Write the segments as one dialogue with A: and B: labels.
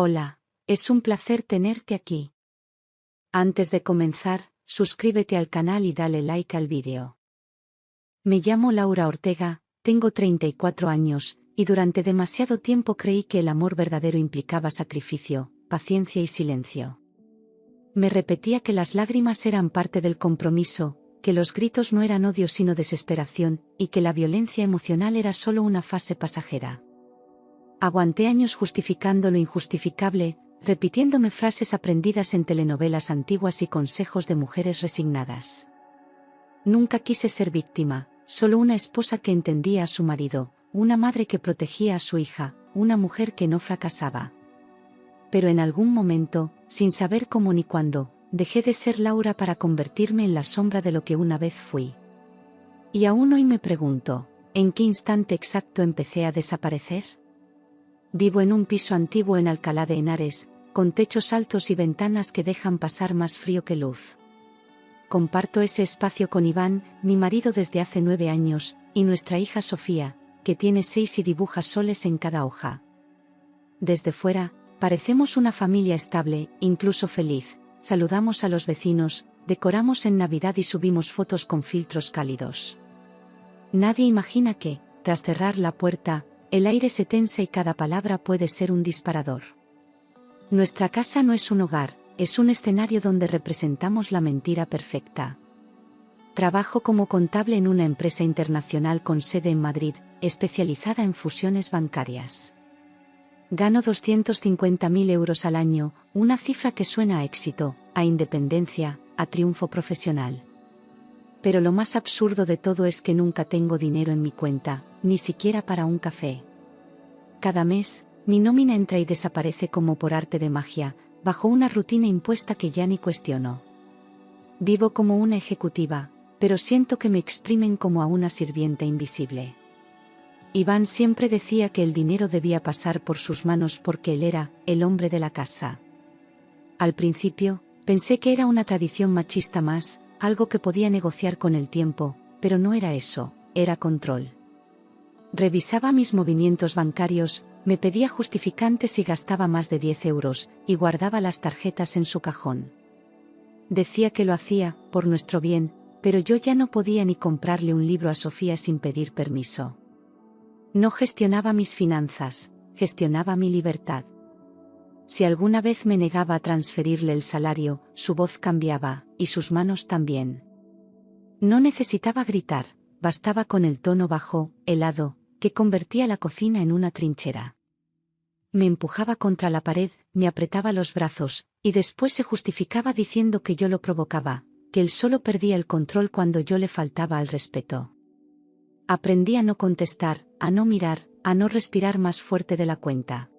A: Hola, es un placer tenerte aquí. Antes de comenzar, suscríbete al canal y dale like al vídeo. Me llamo Laura Ortega, tengo 34 años, y durante demasiado tiempo creí que el amor verdadero implicaba sacrificio, paciencia y silencio. Me repetía que las lágrimas eran parte del compromiso, que los gritos no eran odio sino desesperación, y que la violencia emocional era solo una fase pasajera. Aguanté años justificando lo injustificable, repitiéndome frases aprendidas en telenovelas antiguas y consejos de mujeres resignadas. Nunca quise ser víctima, solo una esposa que entendía a su marido, una madre que protegía a su hija, una mujer que no fracasaba. Pero en algún momento, sin saber cómo ni cuándo, dejé de ser Laura para convertirme en la sombra de lo que una vez fui. Y aún hoy me pregunto, ¿en qué instante exacto empecé a desaparecer? Vivo en un piso antiguo en Alcalá de Henares, con techos altos y ventanas que dejan pasar más frío que luz. Comparto ese espacio con Iván, mi marido desde hace 9 años, y nuestra hija Sofía, que tiene 6 y dibuja soles en cada hoja. Desde fuera, parecemos una familia estable, incluso feliz, saludamos a los vecinos, decoramos en Navidad y subimos fotos con filtros cálidos. Nadie imagina que, tras cerrar la puerta, el aire se tensa y cada palabra puede ser un disparador. Nuestra casa no es un hogar, es un escenario donde representamos la mentira perfecta. Trabajo como contable en una empresa internacional con sede en Madrid, especializada en fusiones bancarias. Gano 250.000 euros al año, una cifra que suena a éxito, a independencia, a triunfo profesional. Pero lo más absurdo de todo es que nunca tengo dinero en mi cuenta, ni siquiera para un café. Cada mes, mi nómina entra y desaparece como por arte de magia, bajo una rutina impuesta que ya ni cuestiono. Vivo como una ejecutiva, pero siento que me exprimen como a una sirvienta invisible. Iván siempre decía que el dinero debía pasar por sus manos porque él era el hombre de la casa. Al principio, pensé que era una tradición machista más, algo que podía negociar con el tiempo, pero no era eso, era control. Revisaba mis movimientos bancarios, me pedía justificantes y gastaba más de 10 euros, y guardaba las tarjetas en su cajón. Decía que lo hacía, por nuestro bien, pero yo ya no podía ni comprarle un libro a Sofía sin pedir permiso. No gestionaba mis finanzas, gestionaba mi libertad. Si alguna vez me negaba a transferirle el salario, su voz cambiaba, y sus manos también. No necesitaba gritar, bastaba con el tono bajo, helado, que convertía la cocina en una trinchera. Me empujaba contra la pared, me apretaba los brazos, y después se justificaba diciendo que yo lo provocaba, que él solo perdía el control cuando yo le faltaba al respeto. Aprendí a no contestar, a no mirar, a no respirar más fuerte de la cuenta.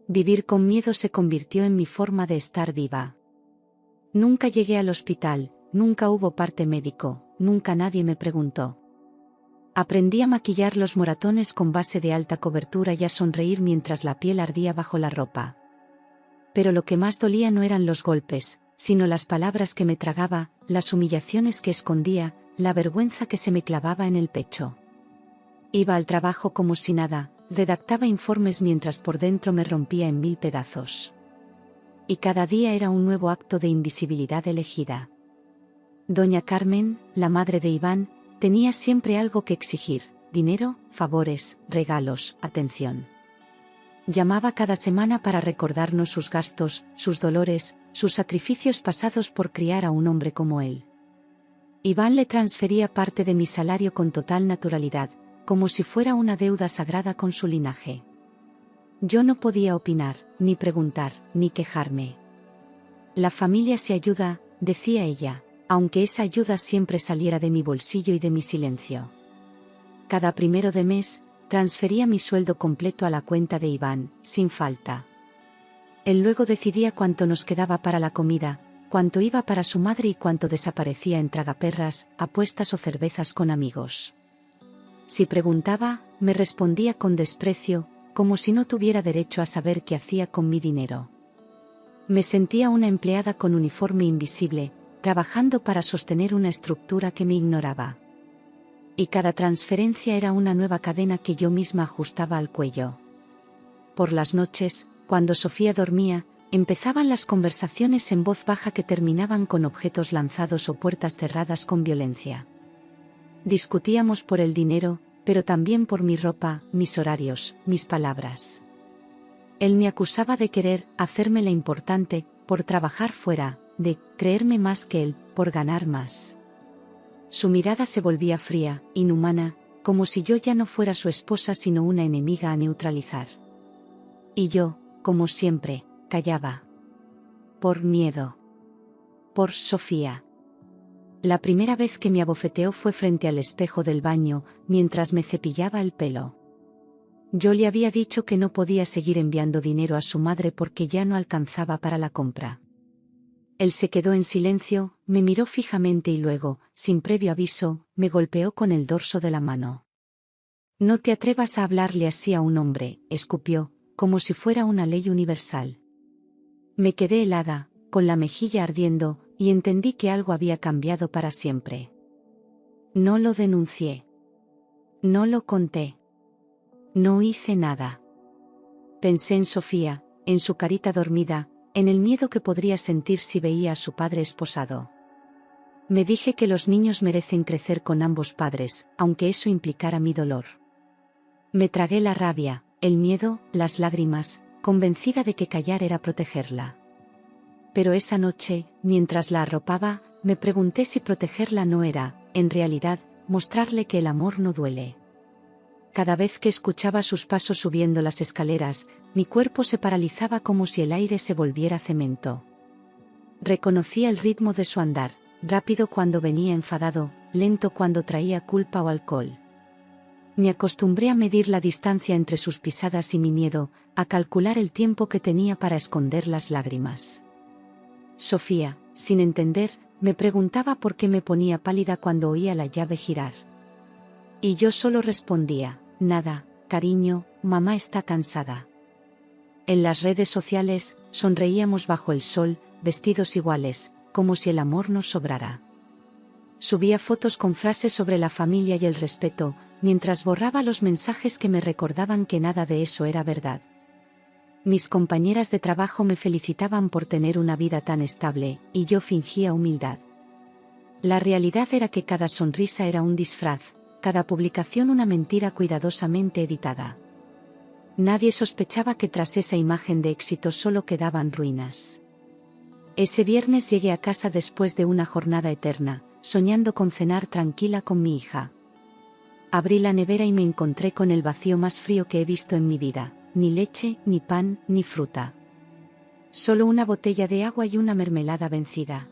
A: Vivir con miedo se convirtió en mi forma de estar viva. Nunca llegué al hospital, nunca hubo parte médico, nunca nadie me preguntó. Aprendí a maquillar los moratones con base de alta cobertura y a sonreír mientras la piel ardía bajo la ropa. Pero lo que más dolía no eran los golpes, sino las palabras que me tragaba, las humillaciones que escondía, la vergüenza que se me clavaba en el pecho. Iba al trabajo como si nada, redactaba informes mientras por dentro me rompía en 1000 pedazos. Y cada día era un nuevo acto de invisibilidad elegida. Doña Carmen, la madre de Iván, tenía siempre algo que exigir: dinero, favores, regalos, atención. Llamaba cada semana para recordarnos sus gastos, sus dolores, sus sacrificios pasados por criar a un hombre como él. Iván le transfería parte de mi salario con total naturalidad, como si fuera una deuda sagrada con su linaje. Yo no podía opinar, ni preguntar, ni quejarme. La familia se ayuda, decía ella, aunque esa ayuda siempre saliera de mi bolsillo y de mi silencio. Cada 1 de mes, transfería mi sueldo completo a la cuenta de Iván, sin falta. Él luego decidía cuánto nos quedaba para la comida, cuánto iba para su madre y cuánto desaparecía en tragaperras, apuestas o cervezas con amigos. Si preguntaba, me respondía con desprecio, como si no tuviera derecho a saber qué hacía con mi dinero. Me sentía una empleada con uniforme invisible, trabajando para sostener una estructura que me ignoraba. Y cada transferencia era una nueva cadena que yo misma ajustaba al cuello. Por las noches, Cuando Sofía dormía, empezaban las conversaciones en voz baja que terminaban con objetos lanzados o puertas cerradas con violencia. Discutíamos por el dinero, pero también por mi ropa, mis horarios, mis palabras. Él me acusaba de querer hacerme la importante, por trabajar fuera, de creerme más que él, por ganar más. Su mirada se volvía fría, inhumana, como si yo ya no fuera su esposa sino una enemiga a neutralizar. Y yo, como siempre, callaba. Por miedo. Por Sofía. La primera vez que me abofeteó fue frente al espejo del baño, mientras me cepillaba el pelo. Yo le había dicho que no podía seguir enviando dinero a su madre porque ya no alcanzaba para la compra. Él se quedó en silencio, me miró fijamente y luego, sin previo aviso, me golpeó con el dorso de la mano. «No te atrevas a hablarle así a un hombre», escupió, como si fuera una ley universal. Me quedé helada, con la mejilla ardiendo, y entendí que algo había cambiado para siempre. No lo denuncié. No lo conté. No hice nada. Pensé en Sofía, en su carita dormida, en el miedo que podría sentir si veía a su padre esposado. Me dije que los niños merecen crecer con ambos padres, aunque eso implicara mi dolor. Me tragué la rabia, el miedo, las lágrimas, convencida de que callar era protegerla. Pero esa noche, mientras la arropaba, me pregunté si protegerla no era, en realidad, mostrarle que el amor no duele. Cada vez que escuchaba sus pasos subiendo las escaleras, mi cuerpo se paralizaba como si el aire se volviera cemento. Reconocía el ritmo de su andar, rápido cuando venía enfadado, lento cuando traía culpa o alcohol. Me acostumbré a medir la distancia entre sus pisadas y mi miedo, a calcular el tiempo que tenía para esconder las lágrimas. Sofía, sin entender, me preguntaba por qué me ponía pálida cuando oía la llave girar. Y yo solo respondía, nada, cariño, mamá está cansada. En las redes sociales, sonreíamos bajo el sol, vestidos iguales, como si el amor nos sobrara. Subía fotos con frases sobre la familia y el respeto, mientras borraba los mensajes que me recordaban que nada de eso era verdad. Mis compañeras de trabajo me felicitaban por tener una vida tan estable, y yo fingía humildad. La realidad era que cada sonrisa era un disfraz, cada publicación una mentira cuidadosamente editada. Nadie sospechaba que tras esa imagen de éxito solo quedaban ruinas. Ese viernes llegué a casa después de una jornada eterna, soñando con cenar tranquila con mi hija. Abrí la nevera y me encontré con el vacío más frío que he visto en mi vida, ni leche, ni pan, ni fruta. Solo una botella de agua y una mermelada vencida.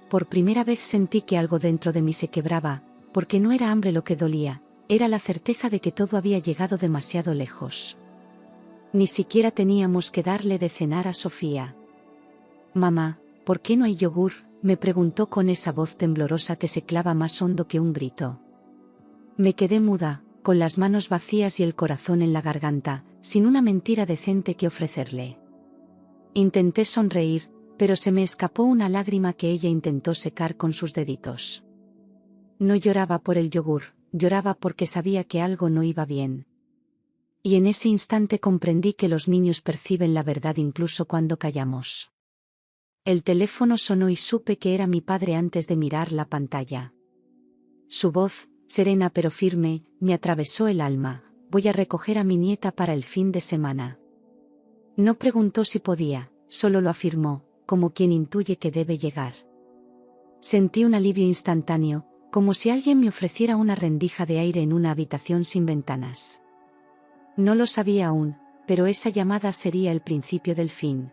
A: Por primera vez sentí que algo dentro de mí se quebraba, porque no era hambre lo que dolía, era la certeza de que todo había llegado demasiado lejos. Ni siquiera teníamos que darle de cenar a Sofía. «Mamá, ¿por qué no hay yogur?», me preguntó con esa voz temblorosa que se clava más hondo que un grito. Me quedé muda, con las manos vacías y el corazón en la garganta, sin una mentira decente que ofrecerle. Intenté sonreír, pero se me escapó una lágrima que ella intentó secar con sus deditos. No lloraba por el yogur, lloraba porque sabía que algo no iba bien. Y en ese instante comprendí que los niños perciben la verdad incluso cuando callamos. El teléfono sonó y supe que era mi padre antes de mirar la pantalla. Su voz, serena pero firme, me atravesó el alma: «Voy a recoger a mi nieta para el fin de semana». No preguntó si podía, solo lo afirmó, como quien intuye que debe llegar. Sentí un alivio instantáneo, como si alguien me ofreciera una rendija de aire en una habitación sin ventanas. No lo sabía aún, pero esa llamada sería el principio del fin.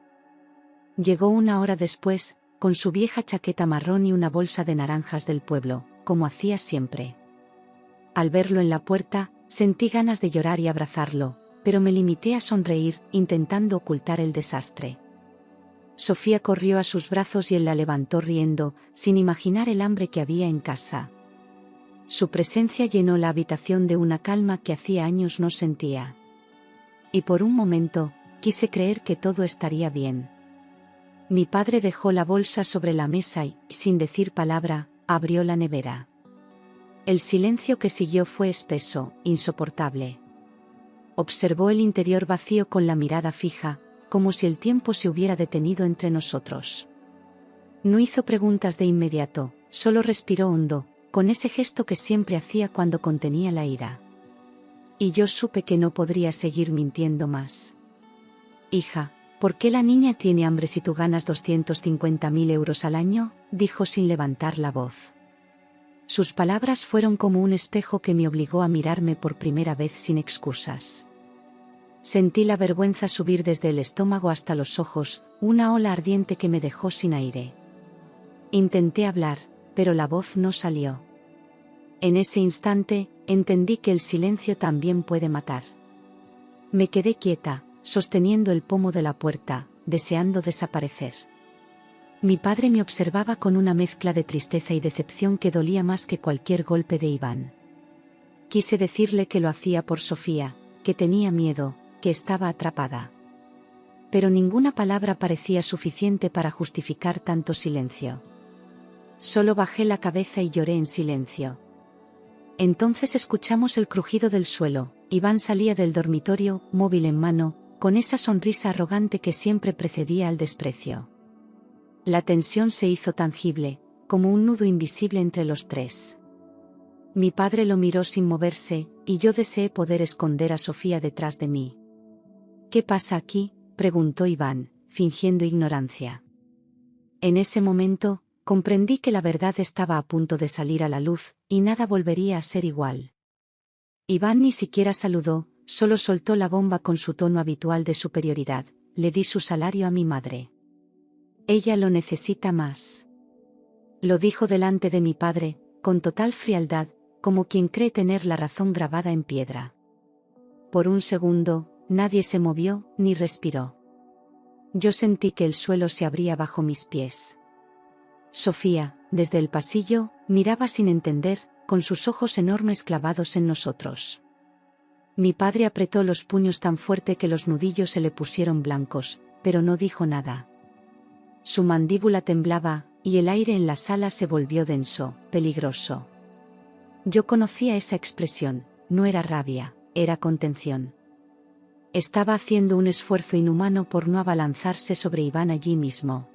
A: Llegó una hora después, con su vieja chaqueta marrón y una bolsa de naranjas del pueblo, como hacía siempre. Al verlo en la puerta, sentí ganas de llorar y abrazarlo, pero me limité a sonreír, intentando ocultar el desastre. Sofía corrió a sus brazos y él la levantó riendo, sin imaginar el hambre que había en casa. Su presencia llenó la habitación de una calma que hacía años no sentía. Y por un momento, quise creer que todo estaría bien. Mi padre dejó la bolsa sobre la mesa y, sin decir palabra, abrió la nevera. El silencio que siguió fue espeso, insoportable. Observó el interior vacío con la mirada fija, como si el tiempo se hubiera detenido entre nosotros. No hizo preguntas de inmediato, solo respiró hondo, con ese gesto que siempre hacía cuando contenía la ira. Y yo supe que no podría seguir mintiendo más. Hija, ¿por qué la niña tiene hambre si tú ganas 250.000 euros al año?, dijo sin levantar la voz. Sus palabras fueron como un espejo que me obligó a mirarme por primera vez sin excusas. Sentí la vergüenza subir desde el estómago hasta los ojos, una ola ardiente que me dejó sin aire. Intenté hablar, pero la voz no salió. En ese instante, entendí que el silencio también puede matar. Me quedé quieta, sosteniendo el pomo de la puerta, deseando desaparecer. Mi padre me observaba con una mezcla de tristeza y decepción que dolía más que cualquier golpe de Iván. Quise decirle que lo hacía por Sofía, que tenía miedo, que estaba atrapada. Pero ninguna palabra parecía suficiente para justificar tanto silencio. Solo bajé la cabeza y lloré en silencio. Entonces escuchamos el crujido del suelo. Iván salía del dormitorio, móvil en mano, con esa sonrisa arrogante que siempre precedía al desprecio. La tensión se hizo tangible, como un nudo invisible entre los tres. Mi padre lo miró sin moverse, y yo deseé poder esconder a Sofía detrás de mí. ¿Qué pasa aquí?, preguntó Iván, fingiendo ignorancia. En ese momento, comprendí que la verdad estaba a punto de salir a la luz, y nada volvería a ser igual. Iván ni siquiera saludó, solo soltó la bomba con su tono habitual de superioridad: le di su salario a mi madre. Ella lo necesita más. Lo dijo delante de mi padre, con total frialdad, como quien cree tener la razón grabada en piedra. Por un segundo, nadie se movió, ni respiró. Yo sentí que el suelo se abría bajo mis pies. Sofía, desde el pasillo, miraba sin entender, con sus ojos enormes clavados en nosotros. Mi padre apretó los puños tan fuerte que los nudillos se le pusieron blancos, pero no dijo nada. Su mandíbula temblaba, y el aire en la sala se volvió denso, peligroso. Yo conocía esa expresión, no era rabia, era contención. Estaba haciendo un esfuerzo inhumano por no abalanzarse sobre Iván allí mismo.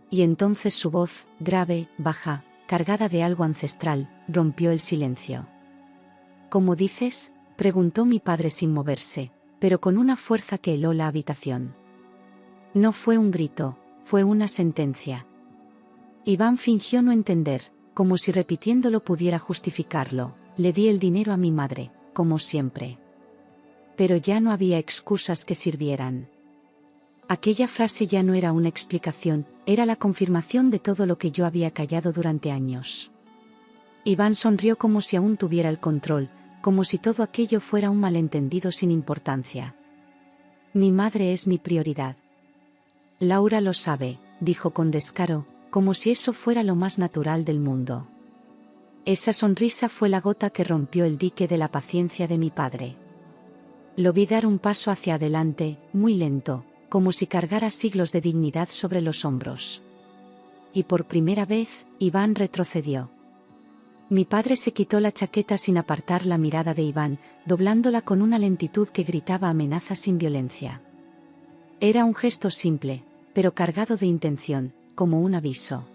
A: Y entonces su voz, grave, baja, cargada de algo ancestral, rompió el silencio. ¿Cómo dices?, preguntó mi padre sin moverse, pero con una fuerza que heló la habitación. No fue un grito, fue una sentencia. Iván fingió no entender, como si repitiéndolo pudiera justificarlo. Le di el dinero a mi madre, como siempre. Pero ya no había excusas que sirvieran. Aquella frase ya no era una explicación, era la confirmación de todo lo que yo había callado durante años. Iván sonrió como si aún tuviera el control, como si todo aquello fuera un malentendido sin importancia. Mi madre es mi prioridad. Laura lo sabe, dijo con descaro, como si eso fuera lo más natural del mundo. Esa sonrisa fue la gota que rompió el dique de la paciencia de mi padre. Lo vi dar un paso hacia adelante, muy lento, como si cargara siglos de dignidad sobre los hombros. Y por primera vez, Iván retrocedió. Mi padre se quitó la chaqueta sin apartar la mirada de Iván, doblándola con una lentitud que gritaba amenaza sin violencia. Era un gesto simple, pero cargado de intención, como un aviso.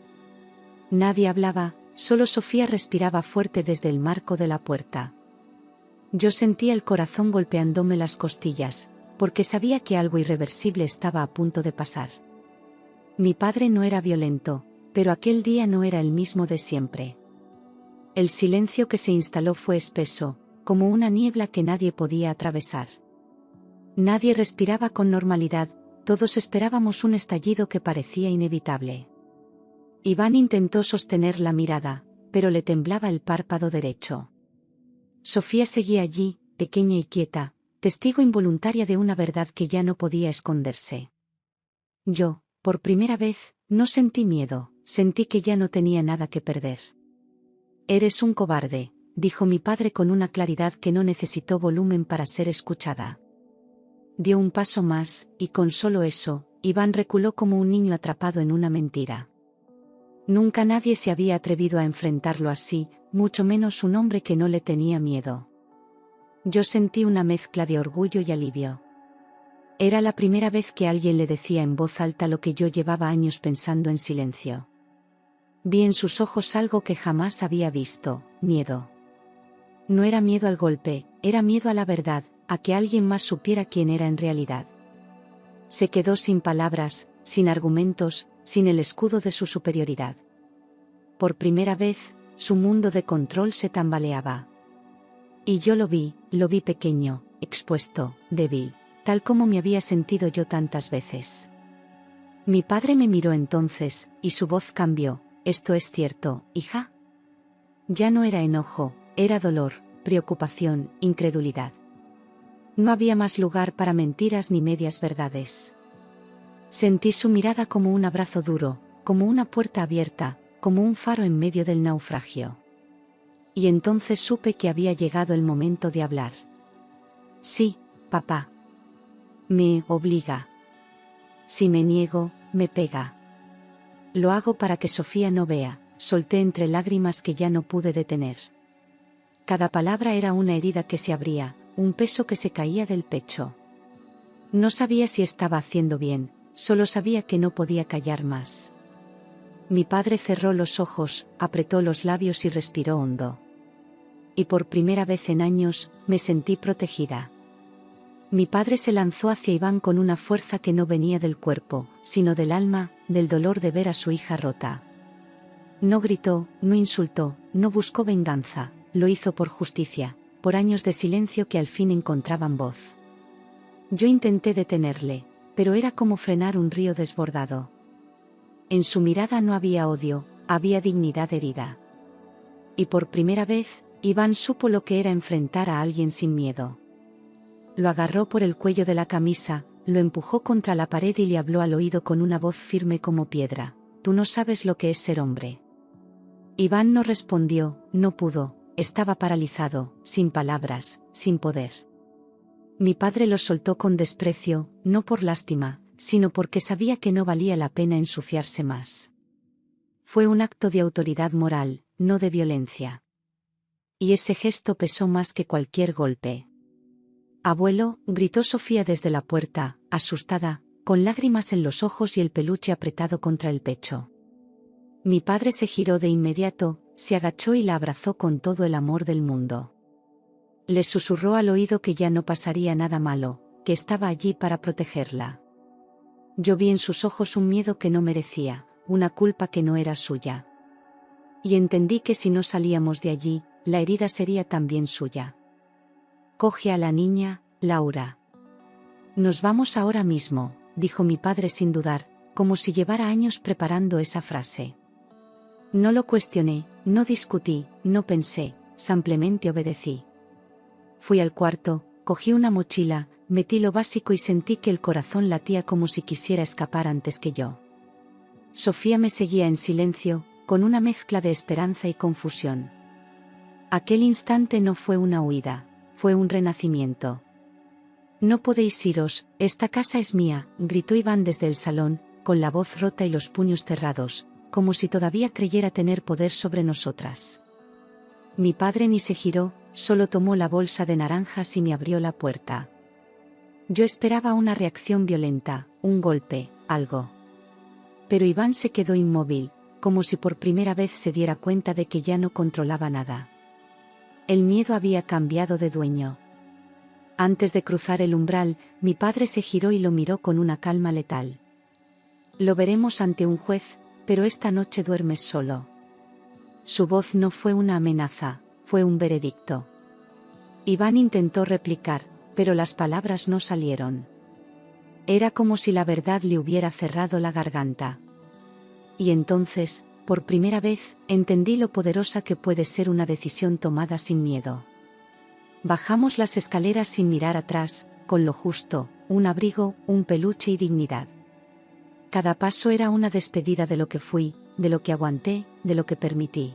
A: Nadie hablaba, solo Sofía respiraba fuerte desde el marco de la puerta. Yo sentía el corazón golpeándome las costillas, porque sabía que algo irreversible estaba a punto de pasar. Mi padre no era violento, pero aquel día no era el mismo de siempre. El silencio que se instaló fue espeso, como una niebla que nadie podía atravesar. Nadie respiraba con normalidad, todos esperábamos un estallido que parecía inevitable. Iván intentó sostener la mirada, pero le temblaba el párpado derecho. Sofía seguía allí, pequeña y quieta, testigo involuntaria de una verdad que ya no podía esconderse. Yo, por primera vez, no sentí miedo, sentí que ya no tenía nada que perder. Eres un cobarde, dijo mi padre con una claridad que no necesitó volumen para ser escuchada. Dio un paso más, y con solo eso, Iván reculó como un niño atrapado en una mentira. Nunca nadie se había atrevido a enfrentarlo así, mucho menos un hombre que no le tenía miedo. Yo sentí una mezcla de orgullo y alivio. Era la primera vez que alguien le decía en voz alta lo que yo llevaba años pensando en silencio. Vi en sus ojos algo que jamás había visto: miedo. No era miedo al golpe, era miedo a la verdad, a que alguien más supiera quién era en realidad. Se quedó sin palabras, sin argumentos, sin el escudo de su superioridad. Por primera vez, su mundo de control se tambaleaba. Y yo lo vi pequeño, expuesto, débil, tal como me había sentido yo tantas veces. Mi padre me miró entonces, y su voz cambió: «¿Esto es cierto, hija?». Ya no era enojo, era dolor, preocupación, incredulidad. No había más lugar para mentiras ni medias verdades. Sentí su mirada como un abrazo duro, como una puerta abierta, como un faro en medio del naufragio. Y entonces supe que había llegado el momento de hablar. «Sí, papá. Me obliga. Si me niego, me pega. Lo hago para que Sofía no vea», solté entre lágrimas que ya no pude detener. Cada palabra era una herida que se abría, un peso que se caía del pecho. No sabía si estaba haciendo bien, solo sabía que no podía callar más. Mi padre cerró los ojos, apretó los labios y respiró hondo. Y por primera vez en años, me sentí protegida. Mi padre se lanzó hacia Iván con una fuerza que no venía del cuerpo, sino del alma, del dolor de ver a su hija rota. No gritó, no insultó, no buscó venganza, lo hizo por justicia, por años de silencio que al fin encontraban voz. Yo intenté detenerle, pero era como frenar un río desbordado. En su mirada no había odio, había dignidad herida. Y por primera vez, Iván supo lo que era enfrentar a alguien sin miedo. Lo agarró por el cuello de la camisa, lo empujó contra la pared y le habló al oído con una voz firme como piedra: «Tú no sabes lo que es ser hombre». Iván no respondió, no pudo, estaba paralizado, sin palabras, sin poder. Mi padre lo soltó con desprecio, no por lástima, sino porque sabía que no valía la pena ensuciarse más. Fue un acto de autoridad moral, no de violencia. Y ese gesto pesó más que cualquier golpe. «Abuelo», gritó Sofía desde la puerta, asustada, con lágrimas en los ojos y el peluche apretado contra el pecho. Mi padre se giró de inmediato, se agachó y la abrazó con todo el amor del mundo. Le susurró al oído que ya no pasaría nada malo, que estaba allí para protegerla. Yo vi en sus ojos un miedo que no merecía, una culpa que no era suya. Y entendí que si no salíamos de allí, la herida sería también suya. «Coge a la niña, Laura». «Nos vamos ahora mismo», dijo mi padre sin dudar, como si llevara años preparando esa frase. No lo cuestioné, no discutí, no pensé, simplemente obedecí. Fui al cuarto, cogí una mochila, metí lo básico y sentí que el corazón latía como si quisiera escapar antes que yo. Sofía me seguía en silencio, con una mezcla de esperanza y confusión. Aquel instante no fue una huida, fue un renacimiento. «No podéis iros, esta casa es mía», gritó Iván desde el salón, con la voz rota y los puños cerrados, como si todavía creyera tener poder sobre nosotras. Mi padre ni se giró, solo tomó la bolsa de naranjas y me abrió la puerta. Yo esperaba una reacción violenta, un golpe, algo. Pero Iván se quedó inmóvil, como si por primera vez se diera cuenta de que ya no controlaba nada. El miedo había cambiado de dueño. Antes de cruzar el umbral, mi padre se giró y lo miró con una calma letal. «Lo veremos ante un juez, pero esta noche duermes solo». Su voz no fue una amenaza, fue un veredicto. Iván intentó replicar, pero las palabras no salieron. Era como si la verdad le hubiera cerrado la garganta. Y entonces, por primera vez, entendí lo poderosa que puede ser una decisión tomada sin miedo. Bajamos las escaleras sin mirar atrás, con lo justo, un abrigo, un peluche y dignidad. Cada paso era una despedida de lo que fui, de lo que aguanté, de lo que permití.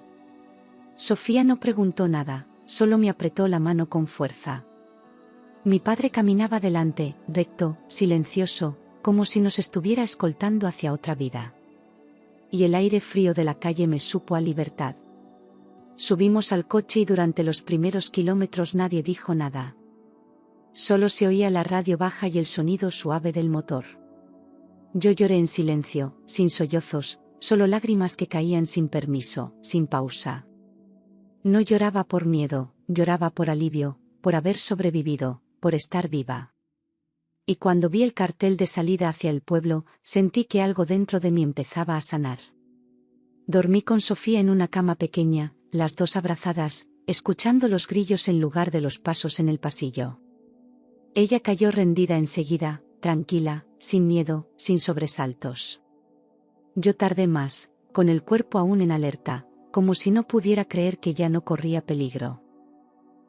A: Sofía no preguntó nada, solo me apretó la mano con fuerza. Mi padre caminaba delante, recto, silencioso, como si nos estuviera escoltando hacia otra vida. Y el aire frío de la calle me supo a libertad. Subimos al coche y durante los primeros kilómetros nadie dijo nada. Solo se oía la radio baja y el sonido suave del motor. Yo lloré en silencio, sin sollozos, solo lágrimas que caían sin permiso, sin pausa. No lloraba por miedo, lloraba por alivio, por haber sobrevivido, por estar viva. Y cuando vi el cartel de salida hacia el pueblo, sentí que algo dentro de mí empezaba a sanar. Dormí con Sofía en una cama pequeña, las dos abrazadas, escuchando los grillos en lugar de los pasos en el pasillo. Ella cayó rendida enseguida, tranquila, sin miedo, sin sobresaltos. Yo tardé más, con el cuerpo aún en alerta, como si no pudiera creer que ya no corría peligro.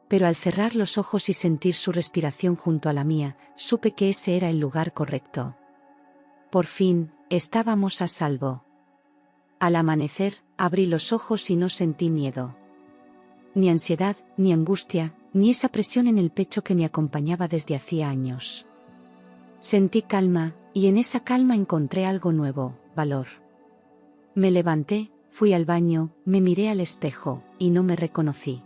A: Pero al cerrar los ojos y sentir su respiración junto a la mía, supe que ese era el lugar correcto. Por fin, estábamos a salvo. Al amanecer, abrí los ojos y no sentí miedo. Ni ansiedad, ni angustia, ni esa presión en el pecho que me acompañaba desde hacía años. Sentí calma, y en esa calma encontré algo nuevo, valor. Me levanté, fui al baño, me miré al espejo, y no me reconocí.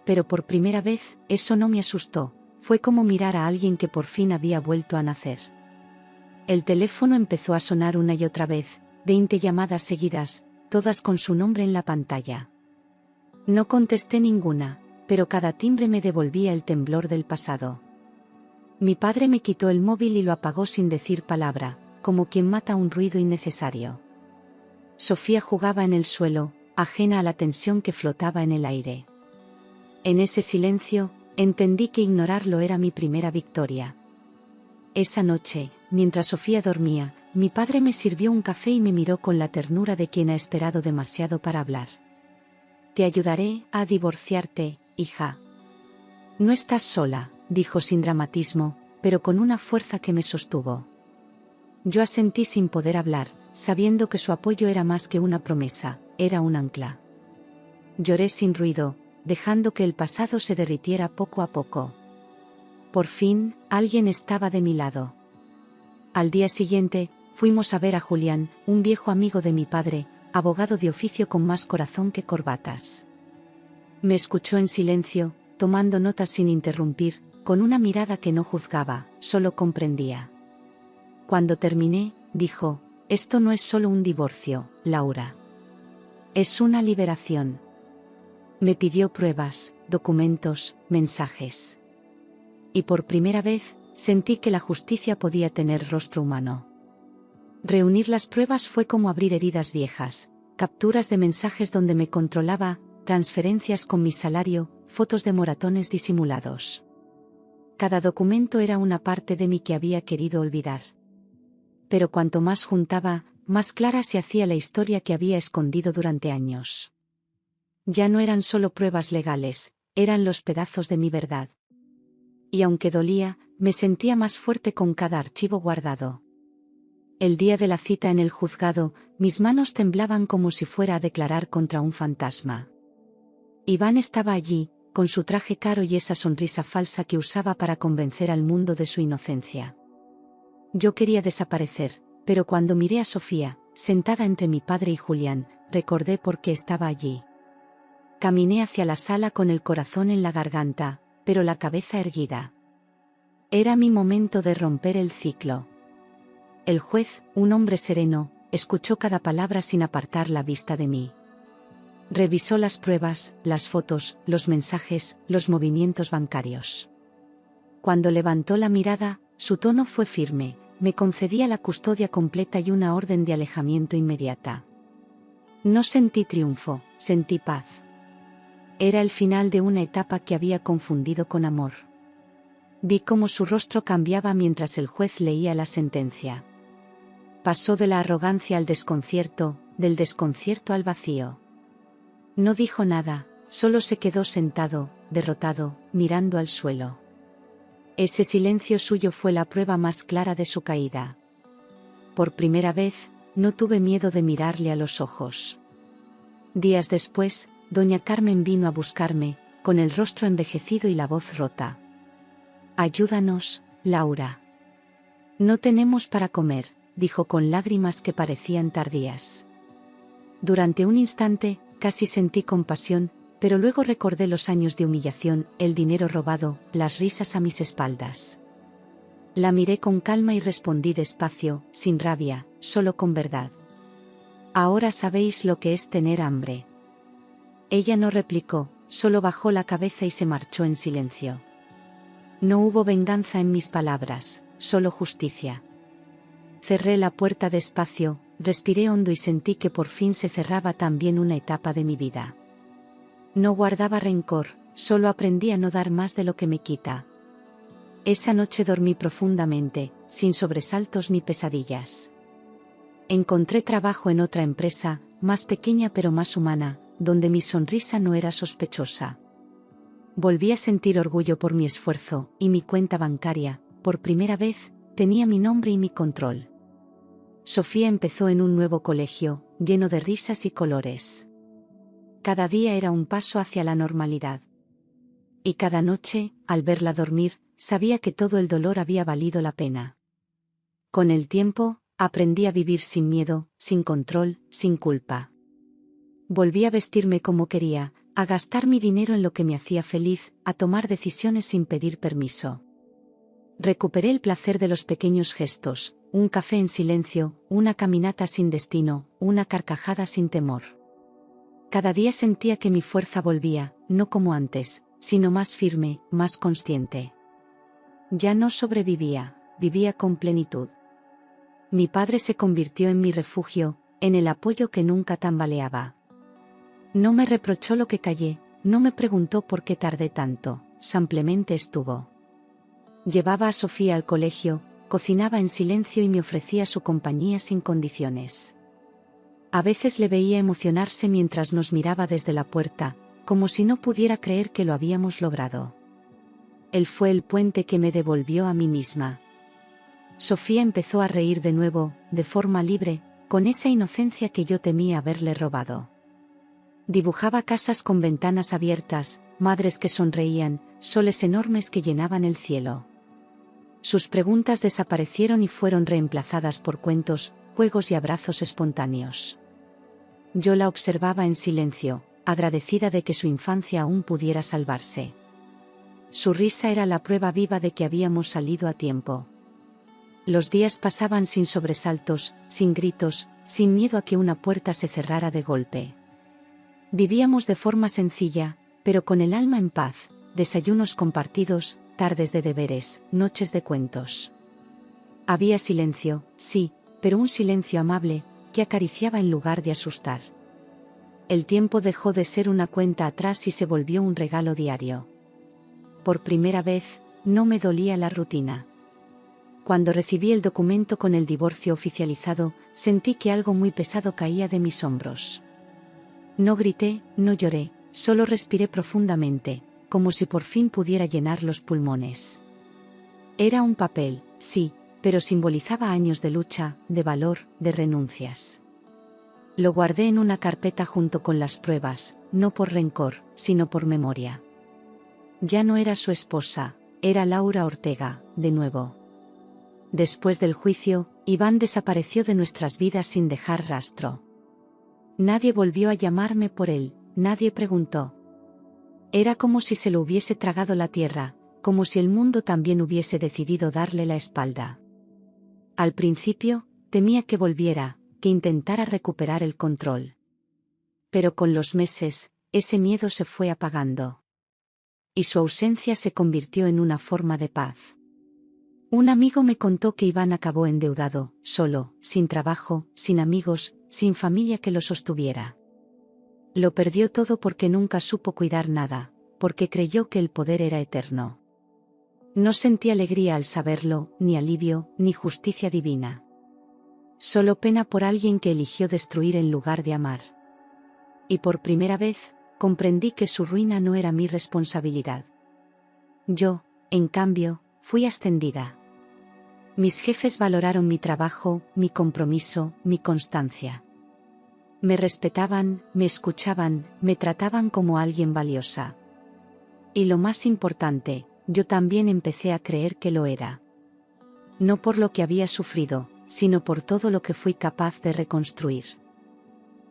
A: Pero por primera vez, eso no me asustó, fue como mirar a alguien que por fin había vuelto a nacer. El teléfono empezó a sonar una y otra vez, 20 llamadas seguidas, todas con su nombre en la pantalla. No contesté ninguna, pero cada timbre me devolvía el temblor del pasado. Mi padre me quitó el móvil y lo apagó sin decir palabra, como quien mata un ruido innecesario. Sofía jugaba en el suelo, ajena a la tensión que flotaba en el aire. En ese silencio, entendí que ignorarlo era mi primera victoria. Esa noche, mientras Sofía dormía, mi padre me sirvió un café y me miró con la ternura de quien ha esperado demasiado para hablar. «Te ayudaré a divorciarte, hija. No estás sola», dijo sin dramatismo, pero con una fuerza que me sostuvo. Yo asentí sin poder hablar, sabiendo que su apoyo era más que una promesa, era un ancla. Lloré sin ruido, dejando que el pasado se derritiera poco a poco. Por fin, alguien estaba de mi lado. Al día siguiente, fuimos a ver a Julián, un viejo amigo de mi padre, abogado de oficio con más corazón que corbatas. Me escuchó en silencio, tomando notas sin interrumpir, con una mirada que no juzgaba, solo comprendía. Cuando terminé, dijo: «Esto no es solo un divorcio, Laura. Es una liberación». Me pidió pruebas, documentos, mensajes. Y por primera vez, sentí que la justicia podía tener rostro humano. Reunir las pruebas fue como abrir heridas viejas, capturas de mensajes donde me controlaba, transferencias con mi salario, fotos de moratones disimulados. Cada documento era una parte de mí que había querido olvidar. Pero cuanto más juntaba, más clara se hacía la historia que había escondido durante años. Ya no eran solo pruebas legales, eran los pedazos de mi verdad. Y aunque dolía, me sentía más fuerte con cada archivo guardado. El día de la cita en el juzgado, mis manos temblaban como si fuera a declarar contra un fantasma. Iván estaba allí, con su traje caro y esa sonrisa falsa que usaba para convencer al mundo de su inocencia. Yo quería desaparecer, pero cuando miré a Sofía, sentada entre mi padre y Julián, recordé por qué estaba allí. Caminé hacia la sala con el corazón en la garganta, pero la cabeza erguida. Era mi momento de romper el ciclo. El juez, un hombre sereno, escuchó cada palabra sin apartar la vista de mí. Revisó las pruebas, las fotos, los mensajes, los movimientos bancarios. Cuando levantó la mirada, su tono fue firme, me concedía la custodia completa y una orden de alejamiento inmediata. No sentí triunfo, sentí paz. Era el final de una etapa que había confundido con amor. Vi cómo su rostro cambiaba mientras el juez leía la sentencia. Pasó de la arrogancia al desconcierto, del desconcierto al vacío. No dijo nada, solo se quedó sentado, derrotado, mirando al suelo. Ese silencio suyo fue la prueba más clara de su caída. Por primera vez, no tuve miedo de mirarle a los ojos. Días después, doña Carmen vino a buscarme, con el rostro envejecido y la voz rota. «Ayúdanos, Laura. No tenemos para comer», dijo con lágrimas que parecían tardías. Durante un instante, casi sentí compasión, pero luego recordé los años de humillación, el dinero robado, las risas a mis espaldas. La miré con calma y respondí despacio, sin rabia, solo con verdad. Ahora sabéis lo que es tener hambre. Ella no replicó, solo bajó la cabeza y se marchó en silencio. No hubo venganza en mis palabras, solo justicia. Cerré la puerta despacio, respiré hondo y sentí que por fin se cerraba también una etapa de mi vida. No guardaba rencor, solo aprendí a no dar más de lo que me quita. Esa noche dormí profundamente, sin sobresaltos ni pesadillas. Encontré trabajo en otra empresa, más pequeña pero más humana, donde mi sonrisa no era sospechosa. Volví a sentir orgullo por mi esfuerzo, y mi cuenta bancaria, por primera vez, tenía mi nombre y mi control. Sofía empezó en un nuevo colegio, lleno de risas y colores. Cada día era un paso hacia la normalidad. Y cada noche, al verla dormir, sabía que todo el dolor había valido la pena. Con el tiempo, aprendí a vivir sin miedo, sin control, sin culpa. Volví a vestirme como quería, a gastar mi dinero en lo que me hacía feliz, a tomar decisiones sin pedir permiso. Recuperé el placer de los pequeños gestos, un café en silencio, una caminata sin destino, una carcajada sin temor. Cada día sentía que mi fuerza volvía, no como antes, sino más firme, más consciente. Ya no sobrevivía, vivía con plenitud. Mi padre se convirtió en mi refugio, en el apoyo que nunca tambaleaba. No me reprochó lo que callé, no me preguntó por qué tardé tanto, simplemente estuvo. Llevaba a Sofía al colegio, cocinaba en silencio y me ofrecía su compañía sin condiciones. A veces le veía emocionarse mientras nos miraba desde la puerta, como si no pudiera creer que lo habíamos logrado. Él fue el puente que me devolvió a mí misma. Sofía empezó a reír de nuevo, de forma libre, con esa inocencia que yo temía haberle robado. Dibujaba casas con ventanas abiertas, madres que sonreían, soles enormes que llenaban el cielo. Sus preguntas desaparecieron y fueron reemplazadas por cuentos, juegos y abrazos espontáneos. Yo la observaba en silencio, agradecida de que su infancia aún pudiera salvarse. Su risa era la prueba viva de que habíamos salido a tiempo. Los días pasaban sin sobresaltos, sin gritos, sin miedo a que una puerta se cerrara de golpe. Vivíamos de forma sencilla, pero con el alma en paz, desayunos compartidos, tardes de deberes, noches de cuentos. Había silencio, sí, pero un silencio amable, que acariciaba en lugar de asustar. El tiempo dejó de ser una cuenta atrás y se volvió un regalo diario. Por primera vez, no me dolía la rutina. Cuando recibí el documento con el divorcio oficializado, sentí que algo muy pesado caía de mis hombros. No grité, no lloré, solo respiré profundamente, como si por fin pudiera llenar los pulmones. Era un papel, sí, pero simbolizaba años de lucha, de valor, de renuncias. Lo guardé en una carpeta junto con las pruebas, no por rencor, sino por memoria. Ya no era su esposa, era Laura Ortega, de nuevo. Después del juicio, Iván desapareció de nuestras vidas sin dejar rastro. Nadie volvió a llamarme por él, nadie preguntó. Era como si se lo hubiese tragado la tierra, como si el mundo también hubiese decidido darle la espalda. Al principio, temía que volviera, que intentara recuperar el control. Pero con los meses, ese miedo se fue apagando. Y su ausencia se convirtió en una forma de paz. Un amigo me contó que Iván acabó endeudado, solo, sin trabajo, sin amigos, sin familia que lo sostuviera. Lo perdió todo porque nunca supo cuidar nada, porque creyó que el poder era eterno. No sentí alegría al saberlo, ni alivio, ni justicia divina. Solo pena por alguien que eligió destruir en lugar de amar. Y por primera vez, comprendí que su ruina no era mi responsabilidad. Yo, en cambio, fui ascendida. Mis jefes valoraron mi trabajo, mi compromiso, mi constancia. Me respetaban, me escuchaban, me trataban como alguien valiosa. Y lo más importante, yo también empecé a creer que lo era. No por lo que había sufrido, sino por todo lo que fui capaz de reconstruir.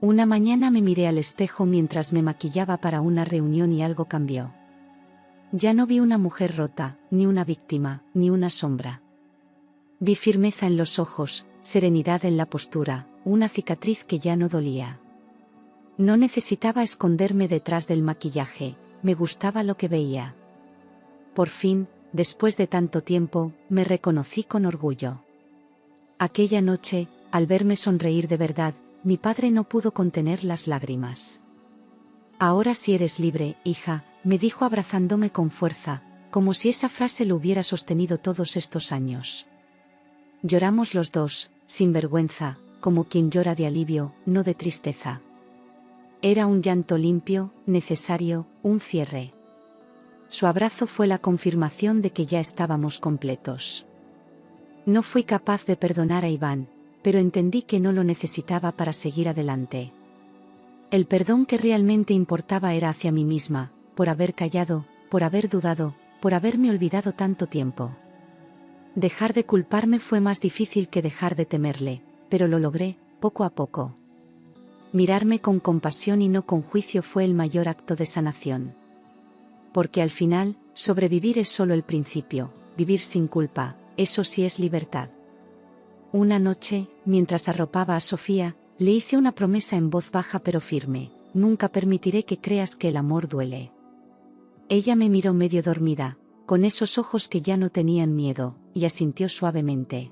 A: Una mañana me miré al espejo mientras me maquillaba para una reunión y algo cambió. Ya no vi una mujer rota, ni una víctima, ni una sombra. Vi firmeza en los ojos, serenidad en la postura, una cicatriz que ya no dolía. No necesitaba esconderme detrás del maquillaje, me gustaba lo que veía. Por fin, después de tanto tiempo, me reconocí con orgullo. Aquella noche, al verme sonreír de verdad, mi padre no pudo contener las lágrimas. Ahora sí eres libre, hija, me dijo abrazándome con fuerza, como si esa frase lo hubiera sostenido todos estos años. Lloramos los dos, sin vergüenza, como quien llora de alivio, no de tristeza. Era un llanto limpio, necesario, un cierre. Su abrazo fue la confirmación de que ya estábamos completos. No fui capaz de perdonar a Iván, pero entendí que no lo necesitaba para seguir adelante. El perdón que realmente importaba era hacia mí misma, por haber callado, por haber dudado, por haberme olvidado tanto tiempo. Dejar de culparme fue más difícil que dejar de temerle, pero lo logré, poco a poco. Mirarme con compasión y no con juicio fue el mayor acto de sanación. Porque al final, sobrevivir es solo el principio, vivir sin culpa, eso sí es libertad. Una noche, mientras arropaba a Sofía, le hice una promesa en voz baja pero firme: nunca permitiré que creas que el amor duele. Ella me miró medio dormida, con esos ojos que ya no tenían miedo, y asintió suavemente.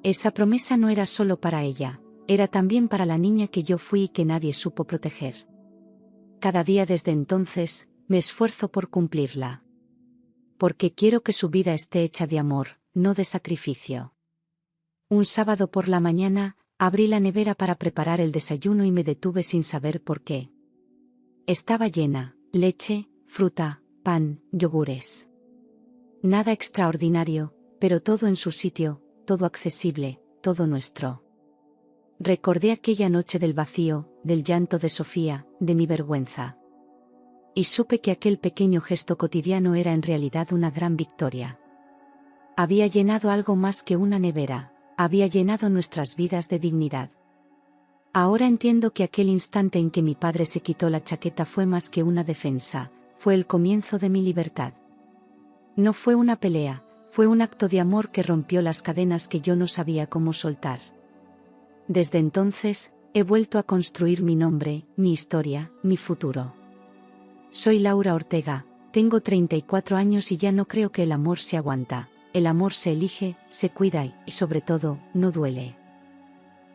A: Esa promesa no era solo para ella, era también para la niña que yo fui y que nadie supo proteger. Cada día desde entonces, me esfuerzo por cumplirla. Porque quiero que su vida esté hecha de amor, no de sacrificio. Un sábado por la mañana, abrí la nevera para preparar el desayuno y me detuve sin saber por qué. Estaba llena: leche, fruta, pan, yogures. Nada extraordinario, pero todo en su sitio, todo accesible, todo nuestro. Recordé aquella noche del vacío, del llanto de Sofía, de mi vergüenza. Y supe que aquel pequeño gesto cotidiano era en realidad una gran victoria. Había llenado algo más que una nevera, había llenado nuestras vidas de dignidad. Ahora entiendo que aquel instante en que mi padre se quitó la chaqueta fue más que una defensa, fue el comienzo de mi libertad. No fue una pelea, fue un acto de amor que rompió las cadenas que yo no sabía cómo soltar. Desde entonces, he vuelto a construir mi nombre, mi historia, mi futuro. Soy Laura Ortega, tengo 34 años y ya no creo que el amor se aguanta, el amor se elige, se cuida y, sobre todo, no duele.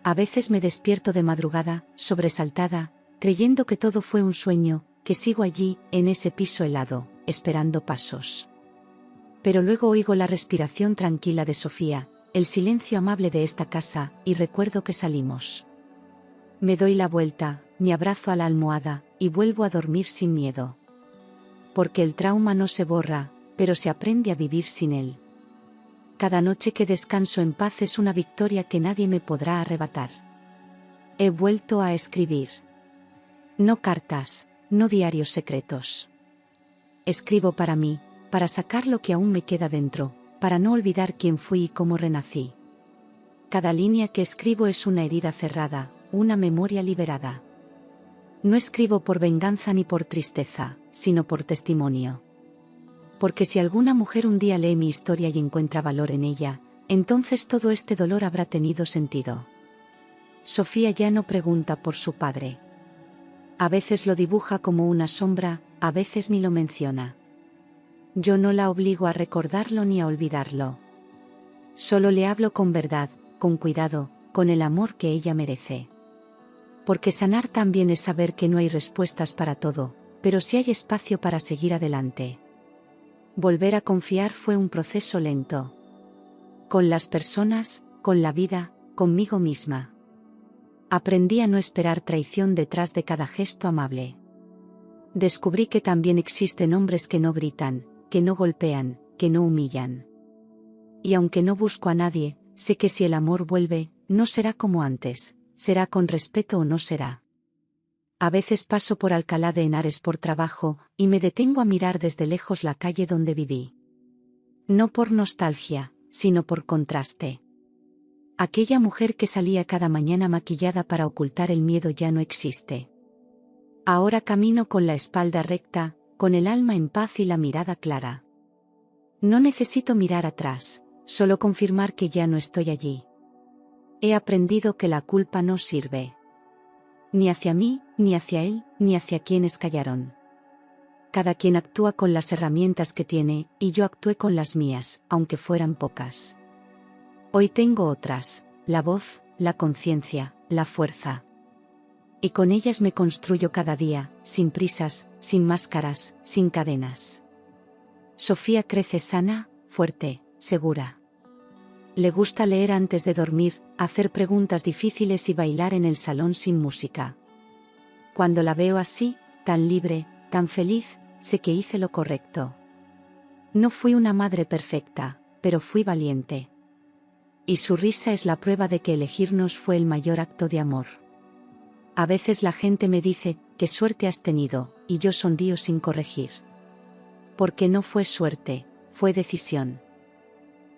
A: A veces me despierto de madrugada, sobresaltada, creyendo que todo fue un sueño, que sigo allí, en ese piso helado, esperando pasos. Pero luego oigo la respiración tranquila de Sofía, el silencio amable de esta casa, y recuerdo que salimos. Me doy la vuelta, me abrazo a la almohada, y vuelvo a dormir sin miedo. Porque el trauma no se borra, pero se aprende a vivir sin él. Cada noche que descanso en paz es una victoria que nadie me podrá arrebatar. He vuelto a escribir. No cartas, no diarios secretos. Escribo para mí, para sacar lo que aún me queda dentro, para no olvidar quién fui y cómo renací. Cada línea que escribo es una herida cerrada, una memoria liberada. No escribo por venganza ni por tristeza, sino por testimonio. Porque si alguna mujer un día lee mi historia y encuentra valor en ella, entonces todo este dolor habrá tenido sentido. Sofía ya no pregunta por su padre. A veces lo dibuja como una sombra, a veces ni lo menciona. Yo no la obligo a recordarlo ni a olvidarlo. Solo le hablo con verdad, con cuidado, con el amor que ella merece. Porque sanar también es saber que no hay respuestas para todo, pero sí hay espacio para seguir adelante. Volver a confiar fue un proceso lento. Con las personas, con la vida, conmigo misma. Aprendí a no esperar traición detrás de cada gesto amable. Descubrí que también existen hombres que no gritan, que no golpean, que no humillan. Y aunque no busco a nadie, sé que si el amor vuelve, no será como antes, será con respeto o no será. A veces paso por Alcalá de Henares por trabajo, y me detengo a mirar desde lejos la calle donde viví. No por nostalgia, sino por contraste. Aquella mujer que salía cada mañana maquillada para ocultar el miedo ya no existe. Ahora camino con la espalda recta, con el alma en paz y la mirada clara. No necesito mirar atrás, solo confirmar que ya no estoy allí. He aprendido que la culpa no sirve. Ni hacia mí, ni hacia él, ni hacia quienes callaron. Cada quien actúa con las herramientas que tiene, y yo actué con las mías, aunque fueran pocas. Hoy tengo otras, la voz, la conciencia, la fuerza. Y con ellas me construyo cada día, sin prisas, sin máscaras, sin cadenas. Sofía crece sana, fuerte, segura. Le gusta leer antes de dormir, hacer preguntas difíciles y bailar en el salón sin música. Cuando la veo así, tan libre, tan feliz, sé que hice lo correcto. No fui una madre perfecta, pero fui valiente. Y su risa es la prueba de que elegirnos fue el mayor acto de amor. A veces la gente me dice, qué suerte has tenido, y yo sonrío sin corregir. Porque no fue suerte, fue decisión.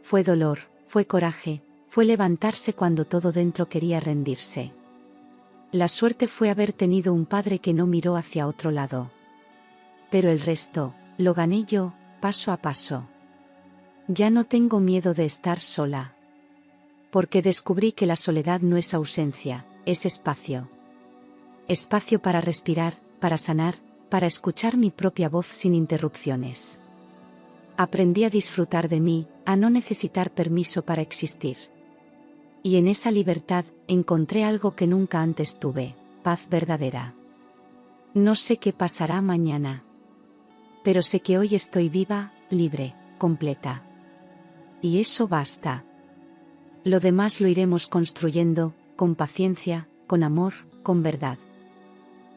A: Fue dolor, fue coraje, fue levantarse cuando todo dentro quería rendirse. La suerte fue haber tenido un padre que no miró hacia otro lado. Pero el resto, lo gané yo, paso a paso. Ya no tengo miedo de estar sola. Porque descubrí que la soledad no es ausencia, es espacio. Espacio para respirar, para sanar, para escuchar mi propia voz sin interrupciones. Aprendí a disfrutar de mí, a no necesitar permiso para existir. Y en esa libertad, encontré algo que nunca antes tuve, paz verdadera. No sé qué pasará mañana. Pero sé que hoy estoy viva, libre, completa. Y eso basta. Lo demás lo iremos construyendo, con paciencia, con amor, con verdad.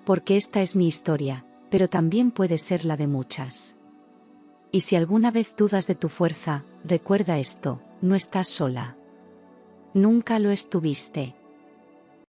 A: Porque esta es mi historia, pero también puede ser la de muchas. Y si alguna vez dudas de tu fuerza, recuerda esto, no estás sola. Nunca lo estuviste.